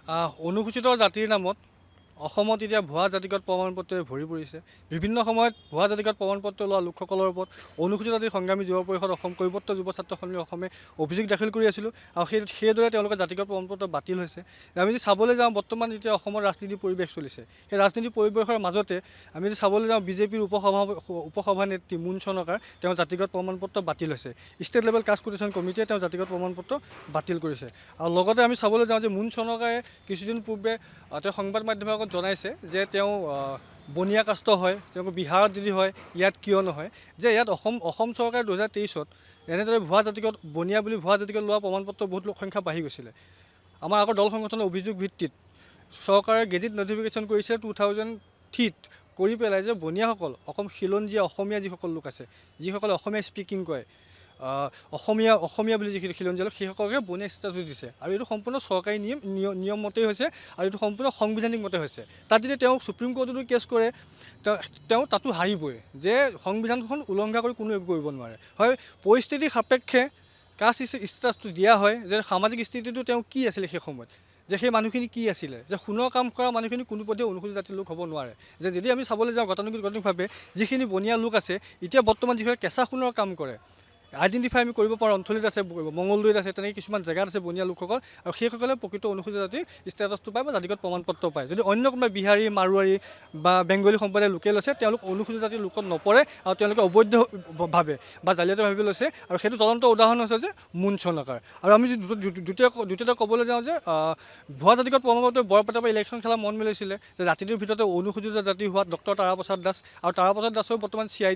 অনুসূচিত জাতিৰ নামত অসমত এতিয়া ভুৱা জাতিগত প্ৰমাণপত্ৰৰে ভৰি পৰিছে। বিভিন্ন সময়ত ভুৱা জাতিগত প্ৰমাণপত্ৰ লোৱা লোকসকলৰ ওপৰত অনুসূচিত জাতিৰ সংগ্ৰামী যুৱ পৰিষদ অসম কৈৱৰ্ত যুৱ ছাত্ৰ সন্থাই অসমে অভিযোগ দাখিল কৰি আছিলোঁ আৰু সেইদৰে তেওঁলোকৰ জাতিগত প্ৰমাণপত্ৰ বাতিল হৈছে। আমি যদি চাবলৈ যাওঁ বৰ্তমান যেতিয়া অসমৰ ৰাজনীতিৰ পৰিৱেশ চলিছে, সেই ৰাজনীতিৰ পৰিৱেশৰ মাজতে আমি যদি চাবলৈ যাওঁ বিজেপিৰ উপসভানেত্ৰী মুন চনকাৰ তেওঁৰ জাতিগত প্ৰমাণপত্ৰ বাতিল হৈছে। ষ্টেট লেভেল কাষ্ট কোটেশ্যন কমিটিয়ে তেওঁৰ জাতিগত প্ৰমাণপত্ৰ বাতিল কৰিছে। আৰু লগতে আমি চাবলৈ যাওঁ যে মুন চনকাৰে কিছুদিন পূৰ্বে তেওঁ সংবাদ মাধ্যমৰ আগত জনাইছে যে তেওঁ বনিয়া কাষ্ট হয়, তেওঁ বিহাৰত যদি হয় ইয়াত কিয় নহয়, যে ইয়াত অসম চৰকাৰে 2023ত এনেদৰে ভুৱা জাতিগত বনিয়া বুলি ভুৱা জাতিগত লোৱা প্ৰমাণপত্ৰ বহুত লোক সংখ্যা বাঢ়ি গৈছিলে। আমাৰ আগৰ দল সংগঠনৰ অভিযোগ ভিত্তিত চৰকাৰে গেজেট নটিফিকেশ্যন কৰিছে 2003ত কৰি পেলাই যে বনিয়াসকল অসম খিলঞ্জীয়া অসমীয়া যিসকল লোক আছে, যিসকলে অসমীয়া স্পিকিং কৰে, অসমীয়া বুলি যিখিনি খিলঞ্জীয়া লোক সেইসকলকে বনিয়া ষ্টেটাছ দিছে। আৰু এইটো সম্পূৰ্ণ চৰকাৰী নিয়ম মতেই হৈছে আৰু এইটো সম্পূৰ্ণ সাংবিধানিক মতে হৈছে। তাত যদি তেওঁ সুপ্ৰিম কোৰ্টতো কেছ কৰে তেওঁ তাতো হাৰিবই, যে সংবিধানখন উলংঘা কৰি কোনো একো কৰিব নোৱাৰে। হয়, পৰিস্থিতিৰ সাপেক্ষে কাষ্ট ষ্টেটাছটো দিয়া হয়, যে সামাজিক স্থিতিটো তেওঁ কি আছিলে সেই সময়ত, যে সেই মানুহখিনি কি আছিলে, যে সোণৰ কাম কৰা মানুহখিনি কোনোপধ্যে অনুসূচিত জাতিৰ লোক হ'ব নোৱাৰে। যে যদি আমি চাবলৈ যাওঁ গতানুগতিকভাৱে যিখিনি বনিয়া লোক আছে এতিয়া বৰ্তমান যিসকলে কেঁচা সোণৰ কাম কৰে, আইডেণ্টিফাই আমি কৰিব পাৰোঁ, অঞ্চলিত আছে, মঙলদৈত আছে, তেনেকৈ কিছুমান জেগাত আছে বনিয়া লোকসকল, আৰু সেইসকলে প্ৰকৃত অনুসূচিত জাতিৰ ষ্টেটাছটো পায় বা জাতিগত প্ৰমাণপত্ৰ পায়। যদি অন্য কোনোবা বিহাৰী, মাৰোৱাৰী বা বেংগলী সম্প্ৰদায়ৰ লোকে লৈছে তেওঁলোক অনুসূচিত জাতিৰ লোকত নপৰে আৰু তেওঁলোকে অবৈধভাৱে বা জালিয়াতিভাৱে লৈছে। আৰু সেইটো জ্বলন্ত উদাহৰণ হৈছে যে মুন চনকাৰ। আৰু আমি দ্বিতীয়তে ক'বলৈ যাওঁ যে ভুৱা জাতিগত প্ৰমাণপত্ৰই বৰপেটাৰ পৰা ইলেকশ্যন খেলা মন মেলিছিলে, যে জাতিটোৰ ভিতৰতে অনুসূচিত জাতি হোৱা ডক্টৰ তাৰাপ্ৰসাদ দাস, আৰু তাৰাপ্ৰসাদ দাসেও বৰ্তমান চি আই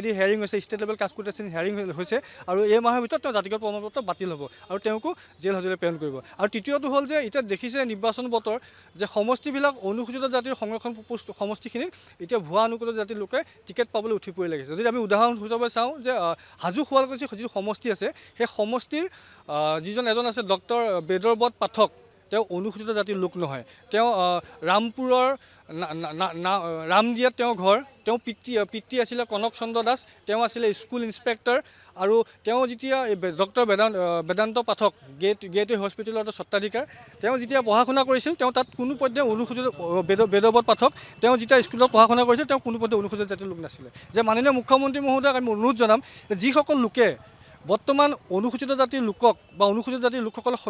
ডি হেয়াৰিং হৈছে, state level caste quotation hearing হৈছে, আৰু এই মাহৰ ভিতৰত তেওঁ জাতিগত প্ৰমাণপত্ৰ বাতিল হ'ব আৰু তেওঁকো জেল হাজতলৈ প্ৰেৰণ কৰিব। আৰু তৃতীয়টো হ'ল যে এতিয়া দেখিছে নিৰ্বাচন বতৰ, যে সমষ্টিবিলাক অনুসূচিত জাতিৰ সংৰক্ষণ সমষ্টিখিনিত এতিয়া ভুৱা অনুসূচিত জাতিৰ লোকে টিকেট পাবলৈ উঠি পৰি লাগিছে। যদি আমি উদাহৰণ হিচাপে চাওঁ যে হাজো শুৱালকুছি যিটো সমষ্টি আছে, সেই সমষ্টিৰ এজন আছে ডক্টৰ বেদৰবত পাঠক, তেওঁ অনুসূচিত জাতিৰ লোক নহয়। তেওঁ ৰামপুৰৰ ৰামদিয়াত তেওঁ ঘৰ, তেওঁ পিতৃ আছিলে কনক চন্দ্ৰ দাস, তেওঁ আছিলে স্কুল ইনস্পেক্টৰ, আৰু তেওঁ যেতিয়া ডক্টৰ বেদান্ত পাঠক গেটৱে হস্পিটেলৰ স্বত্বাধিকাৰ, তেওঁ যেতিয়া পঢ়া শুনা কৰিছিল তেওঁ তাত কোনোপধ্যে অনুসূচিত বেদৰবত পাঠক তেওঁ যেতিয়া স্কুলত পঢ়া শুনা কৰিছিল তেওঁ কোনোপধ্যে অনুসূচিত জাতিৰ লোক নাছিলে। যে মাননীয় মুখ্যমন্ত্ৰী মহোদয়ক আমি অনুৰোধ জনাম যে যিসকল লোকে বৰ্তমান অনুসূচিত জাতিৰ লোকক বা অনুসূচিত জাতিৰ লোকসকলক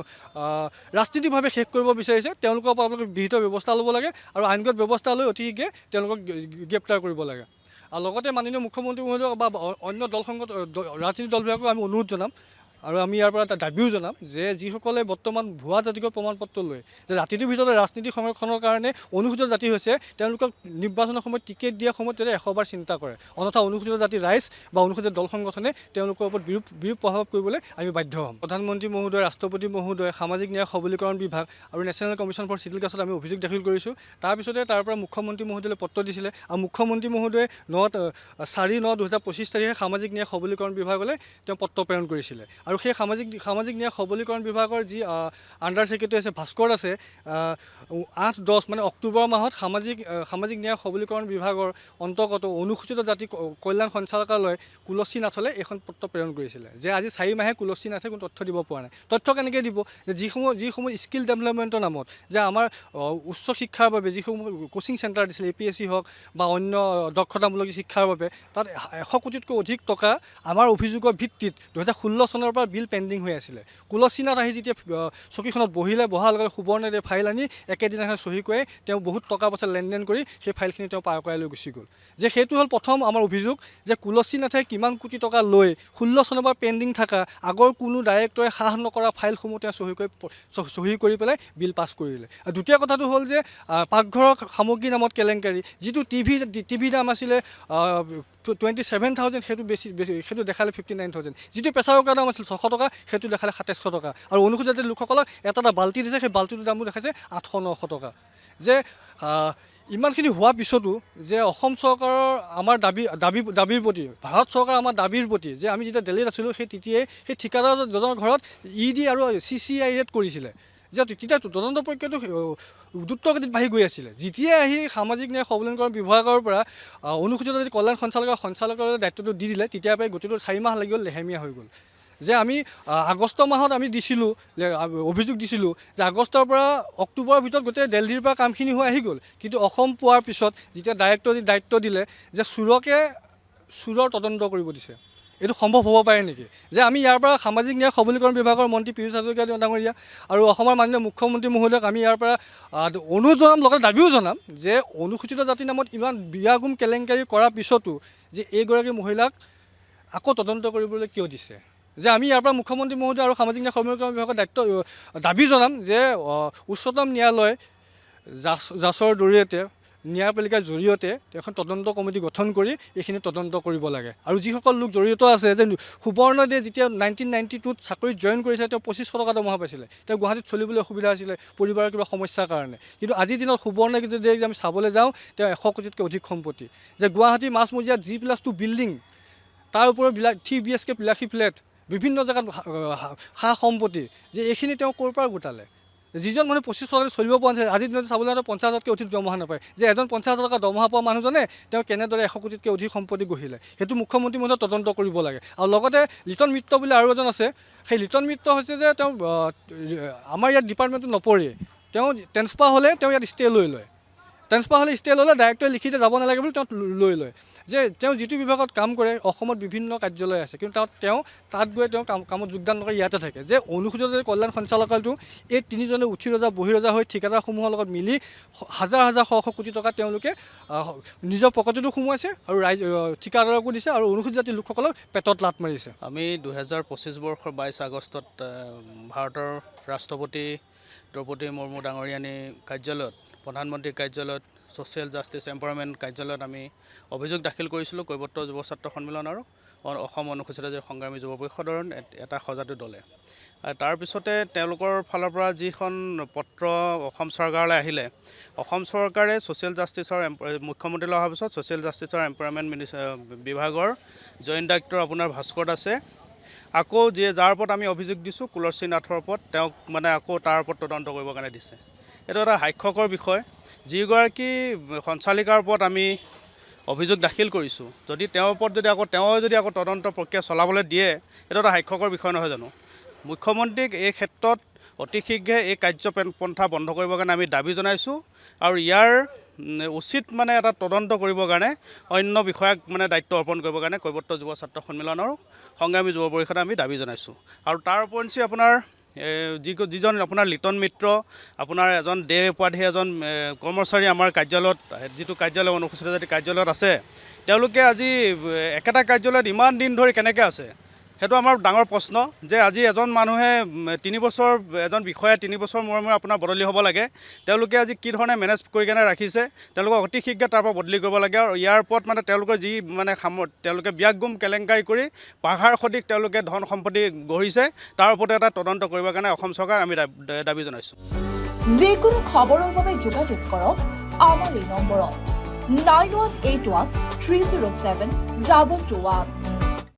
ৰাজনীতিকভাৱে শেষ কৰিব বিচাৰিছে, তেওঁলোকৰ পৰা আপোনালোকে বিহিত ব্যৱস্থা ল'ব লাগে আৰু আইনগত ব্যৱস্থা লৈ অতি শীঘ্ৰে তেওঁলোকক গ্ৰেপ্তাৰ কৰিব লাগে। আৰু লগতে মাননীয় মুখ্যমন্ত্ৰী মহোদয় বা অন্য ৰাজনীতিক দলবিলাকক আমি অনুৰোধ জনাম আৰু আমি ইয়াৰ পৰা এটা দাবীও জনাম যে যিসকলে বৰ্তমান ভুৱা জাতিগত প্ৰমাণপত্ৰ লৈ যে জাতিটোৰ ভিতৰতে ৰাজনীতি সংৰক্ষণৰ কাৰণে অনুসূচিত জাতি হৈছে, তেওঁলোকক নিৰ্বাচনৰ সময়ত টিকেট দিয়াৰ সময়ত যাতে 100বাৰ চিন্তা কৰে, অন্যথা অনুসূচিত জাতিৰ ৰাইজ বা অনুসূচিত দল সংগঠনে তেওঁলোকৰ ওপৰত বিৰূপ প্ৰভাৱ কৰিবলৈ আমি বাধ্য হ'ম। প্ৰধানমন্ত্ৰী মহোদয়, ৰাষ্ট্ৰপতি মহোদয়, সামাজিক ন্যায় সবলীকৰণ বিভাগ আৰু নেশ্যনেল কমিশ্যন ফৰ চিভিল কাষ্টত আমি অভিযোগ দাখিল কৰিছোঁ। তাৰপিছতে তাৰ পৰা মুখ্যমন্ত্ৰী মহোদয়লৈ পত্ৰ দিছিলে আৰু মুখ্যমন্ত্ৰী মহোদয়ে 4/9/2025 তাৰিখে সামাজিক ন্যায় সবলীকৰণ বিভাগলৈ তেওঁ পত্ৰ প্ৰেৰণ কৰিছিলে। আৰু সেই সামাজিক ন্যায় সবলীকৰণ বিভাগৰ যি আণ্ডাৰ ছেক্ৰেটাৰী আছে ভাস্কৰ আছে, 8-10 মানে অক্টোবৰ মাহত সামাজিক ন্যায় সবলীকৰণ বিভাগৰ অন্তৰ্গত অনুসূচিত জাতি কল্যাণ সঞ্চালকালয় কুলচী নাথলৈ এখন পত্ৰ প্ৰেৰণ কৰিছিলে, যে আজি 4 মাহে কুলচী নাথে কোনো তথ্য দিব পৰা নাই। তথ্য কেনেকৈ দিব, যে যিসমূহ স্কিল ডেভেলপমেণ্টৰ নামত যে আমাৰ উচ্চ শিক্ষাৰ বাবে যিসমূহ কোচিং চেণ্টাৰ দিছিলে, APSC হওক বা অন্য দক্ষতামূলক শিক্ষাৰ বাবে, তাত 100 কোটিতকৈ অধিক টকা আমাৰ অভিযোগৰ ভিত্তিত 2016 চনৰ পৰা বিল পেণ্ডিং হৈ আছিলে। কুলচী নাথ আহি যেতিয়া চকীখনত বহাৰ লগে সুবৰ্ণেৰে ফাইল আনি একেদিনাখন চহী কৰি তেওঁ বহুত টকা পইচা লেনদেন কৰি সেই ফাইলখিনি তেওঁ পাৰ কৰাই লৈ গুচি গ'ল। যে সেইটো হ'ল প্ৰথম আমাৰ অভিযোগ, যে কুলচী নাথে কিমান কোটি টকা লৈ 16 চনৰ পৰা পেণ্ডিং থকা আগৰ কোনো ডাইৰেক্টৰে সাহ নকৰা ফাইলসমূহ তেওঁ চহী কৰি পেলাই বিল পাছ কৰিলে। আৰু দ্বিতীয় কথাটো হ'ল যে পাকঘৰৰ সামগ্ৰী নামত কেলেংকাৰী, যিটো টিভি দাম আছিলে 27,000 সেইটো দেখালে 59,000, যিটো প্ৰেছাৰ কুকাৰ দাম আছিল 600 টকা সেইটো দেখালে 2700 টকা, আৰু অনুসূচিত জাতিৰ লোকসকলক এটা বাল্টি দিছে, সেই বাল্টিটোৰ দামো দেখাইছে 800-900 টকা। যে ইমানখিনি হোৱাৰ পিছতো যে অসম চৰকাৰৰ আমাৰ দাবীৰ প্ৰতি, ভাৰত চৰকাৰৰ আমাৰ দাবীৰ প্ৰতি, যে আমি যেতিয়া দিল্লীত আছিলোঁ তেতিয়াই সেই ঠিকাদাৰজনৰ ঘৰত ED আৰু CCI ৰেড কৰিছিলে, যে তেতিয়া তদন্ত প্ৰক্ৰিয়াটো দ্ৰুতগতিত বাঢ়ি গৈ আছিলে। যেতিয়াই আহি সামাজিক ন্যায় সবলীকৰণ বিভাগৰ পৰা অনুসূচিত জাতি কল্যাণ সঞ্চালকালয়ৰ দায়িত্বটো দি দিলে, তেতিয়াৰ পৰাই গতিটো 4 মাহ লাগি গ'ল, লেহেমীয়া হৈ গ'ল। যে আমি আগষ্ট মাহত আমি দিছিলোঁ অভিযোগ দিছিলোঁ যে আগষ্টৰ পৰা অক্টোবৰৰ ভিতৰত গোটেই দিল্লীৰ পৰা কামখিনি হৈ আহি গ'ল, কিন্তু অসম পোৱাৰ পিছত যেতিয়া ডাইৰেক্টৰে দায়িত্ব দিলে যে চোৰৰ তদন্ত কৰিব দিছে। এইটো সম্ভৱ হ'ব পাৰে নেকি যে আমি ইয়াৰ পৰা সামাজিক ন্যায় সবলীকৰণ বিভাগৰ মন্ত্ৰী পীযুষ হাজৰিকা ডাঙৰীয়া আৰু অসমৰ মাননীয় মুখ্যমন্ত্ৰী মহোদয়ক আমি ইয়াৰ পৰা অনুৰোধ জনাম, লগতে দাবীও জনাম যে অনুসূচিত জাতিৰ নামত ইমান বিয়াগুম কেলেংকাৰী কৰাৰ পিছতো যে এইগৰাকী মহিলাক আকৌ তদন্ত কৰিবলৈ কিয় দিছে। যে আমি ইয়াৰ পৰা মুখ্যমন্ত্ৰী মহোদয় আৰু সামাজিক ন্যায় সবলীকৰণ বিভাগৰ দাবী জনাম যে উচ্চতম ন্যায়ালয় জাছৰ জৰিয়তে ন্যায়পালিকাৰ জৰিয়তে এখন তদন্ত কমিটি গঠন কৰি এইখিনি তদন্ত কৰিব লাগে। আৰু যিসকল লোক জড়িত আছে যে সুবৰ্ণদে যেতিয়া 1992ত চাকৰিত জইন কৰিছে তেওঁ 2500 টকা দৰমহা পাইছিলে, তেওঁ গুৱাহাটীত চলিবলৈ অসুবিধা হৈছিলে পৰিবাৰৰ কিবা সমস্যাৰ কাৰণে, কিন্তু আজিৰ দিনত সুবৰ্ণকে যদি আমি চাবলৈ যাওঁ তেওঁ 100 কোটিতকৈ অধিক সম্পত্তি, যে গুৱাহাটী মাছমজিয়াত G+2 বিল্ডিং, তাৰ ওপৰত 3 BHK বিলাসী ফ্লেট, বিভিন্ন জেগাত সা সম্পত্তি, যে এইখিনি তেওঁ ক'ৰ পৰা গোটালে। যিজন মানুহ 2500 টকা চলিব পৰা নাছিল আজিৰ দিনত চাবলৈ হ'লে 50,000তকৈ অধিক দৰমহা নাপায়, যে এজন 50,000 টকা দৰমহা পোৱা মানুহজনে তেওঁ কেনেদৰে 100 কোটিতকৈ অধিক সম্পত্তি গঢ়িলে, সেইটো মুখ্যমন্ত্ৰী মহোদয়ে তদন্ত কৰিব লাগে। আৰু লগতে লিটন মিত্ৰ বুলি আৰু এজন আছে, সেই লিটন মিত্ৰ হৈছে যে তেওঁ আমাৰ ইয়াত ডিপাৰ্টমেণ্টত নপৰে, তেওঁ ট্ৰেন্সফাৰ হ'লে তেওঁ ইয়াত ষ্টে লৈ লয়, ট্ৰেন্সফাৰ হ'লে ষ্টে ল'লে ডাইৰেক্টৰে লিখিতে যাব নালাগে বুলি তেওঁ লৈ লয়। যে তেওঁ যিটো বিভাগত কাম কৰে অসমত বিভিন্ন কাৰ্যালয় আছে, কিন্তু তেওঁ তাত গৈ তেওঁ কামত যোগদান নকৰি ইয়াতে থাকে। যে অনুসূচিত কল্যাণ সঞ্চালকালয়টো এই তিনিজনে উঠি ৰজা বহি ৰজা হৈ ঠিকাদাৰসমূহৰ লগত মিলি হাজাৰ হাজাৰ শ কোটি টকা তেওঁলোকে নিজৰ পকেটতো সোমোৱাইছে আৰু ঠিকাদাৰকো দিছে আৰু অনুসূচিত জাতিৰ লোকসকলক পেটত লাট মাৰিছে। আমি 2025 বৰ্ষৰ 22 আগষ্টত ভাৰতৰ ৰাষ্ট্ৰপতি দ্ৰৌপদী মুৰ্মু ডাঙৰীয়ানী কাৰ্যালয়ত, প্ৰধানমন্ত্ৰীৰ কাৰ্যালয়ত, ছ'চিয়েল জাষ্টিছ এম্পাৱাৰমেণ্ট কাৰ্যালয়ত আমি অভিযোগ দাখিল কৰিছিলোঁ কৈৱৰ্ত যুৱ ছাত্ৰ সন্মিলন আৰু অসম অনুসূচিত জাতি সংগ্ৰামী যুৱ পৰিষদৰ এটা সজাতি দলে। তাৰপিছতে তেওঁলোকৰ ফালৰ পৰা যিখন পত্ৰ অসম চৰকাৰলৈ আহিলে, অসম চৰকাৰে ছ'চিয়েল জাষ্টিছৰ মুখ্যমন্ত্ৰীলৈ অহাৰ পিছত ছ'চিয়েল জাষ্টিছৰ এম্পাৱাৰমেণ্ট বিভাগৰ জইণ্ট ডাইৰেক্টৰ আপোনাৰ ভাস্কৰ দাসে আকৌ যাৰ ওপৰত আমি অভিযোগ দিছোঁ কুলশ্ৰী নাথৰ ওপৰত তেওঁক মানে আকৌ তাৰ ওপৰত তদন্ত কৰিবৰ কাৰণে দিছে। এইটো এটা হাস্যকৰ বিষয়। যিগৰাকী সঞ্চালিকাৰ ওপৰত আমি অভিযোগ দাখিল কৰিছোঁ, যদি তেওঁৰ ওপৰত যদি আকৌ তদন্ত প্ৰক্ৰিয়া চলাবলৈ দিয়ে, এইটো এটা হাস্যকৰ বিষয় নহয় জানো। মুখ্যমন্ত্ৰীক এই ক্ষেত্ৰত অতি শীঘ্ৰে এই কাৰ্যপন্থা বন্ধ কৰিবৰ কাৰণে আমি দাবী জনাইছোঁ আৰু ইয়াৰ উচিত মানে এটা তদন্ত কৰিবৰ কাৰণে অন্য বিষয়াক মানে দায়িত্ব অৰ্পণ কৰিবৰ কাৰণে কৈৱৰ্ত যুৱ ছাত্ৰ সন্মিলনৰ সংগ্ৰামী যুৱ পৰিষদে আমি দাবী জনাইছোঁ। আৰু তাৰ উপৰিঞ্চি আপোনাৰ যিজন আপোনাৰ লিটন মিত্ৰ, আপোনাৰ এজন দেহ উপাধি এজন কৰ্মচাৰী আমাৰ কাৰ্যালয়ত, যিটো কাৰ্যালয় অনুসূচিত জাতি কাৰ্যালয়ত আছে, তেওঁলোকে আজি একেটা কাৰ্যালয়ত ইমান দিন ধৰি কেনেকৈ আছে, সেইটো আমাৰ ডাঙৰ প্ৰশ্ন। যে আজি এজন মানুহে 3 বছৰ, এজন বিষয়া 3 বছৰ মূৰে মূৰে আপোনাৰ বদলি হ'ব লাগে, তেওঁলোকে আজি কি ধৰণে মেনেজ কৰি কেনে ৰাখিছে, তেওঁলোকক অতি শীঘ্ৰে তাৰ পৰা বদলি কৰিব লাগে। আৰু ইয়াৰ ওপৰত মানে তেওঁলোকে যি মানে তেওঁলোকে বিয়াগুম কেলেংকাৰী কৰি পাহাৰ সদৃশ তেওঁলোকে ধন সম্পত্তি গঢ়িছে, তাৰ ওপৰত এটা তদন্ত কৰিবৰ কাৰণে অসম চৰকাৰ আমি দাবী জনাইছোঁ। যিকোনো খবৰৰ বাবে যোগাযোগ কৰক আমাৰ এই নম্বৰত 9181 307 221।